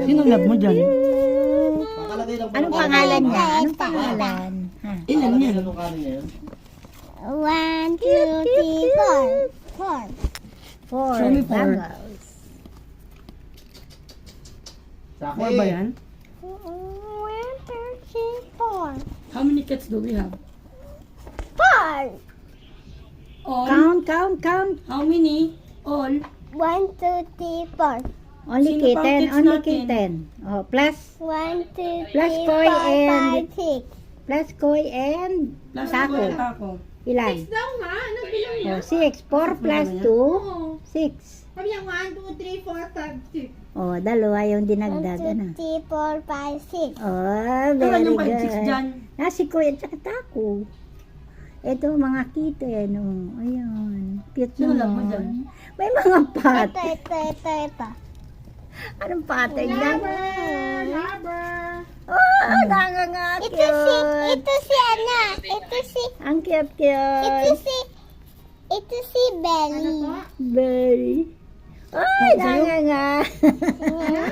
Sino love mo dyan? Anong pangalan niya? Anong pangalan? Ha? Ilan yan? 1, 2, 3, 4. 4. Show me 4. Bangles. 4 ba yan? 1, 2, 3, 4. How many cats do we have? 4. All? Count. How many? All? 1, 2, 3, 4. Only Sino pang kitten, kids only natin? kitten. Oh, plus 1, 2, Plus 3, koi 4, and- 5, 6. plus koi and Last Sako. ko ako. ilan? Daw nga, ano bilang niya? Oh, 6. 4 plus 2, Oo. 6. Sabi niya 1, 2, 3, 4, 5, 6. Oh, dalawa yung 1, dinagdag. 2, Ano? 3, 4, 5, 6. Oh, Saan very yung 5-6 good. dyan? Si Kuya at saka Taco. Ito, mga kitten. Oh, ayun. Cute Sino love mo naman. dyan? May mga pat. Ito. Anong pattern yan? Lover. Oh, nga Ito cute. si Ana. Ang Ito cute. si Belly. Very. Ay, nga. Ano?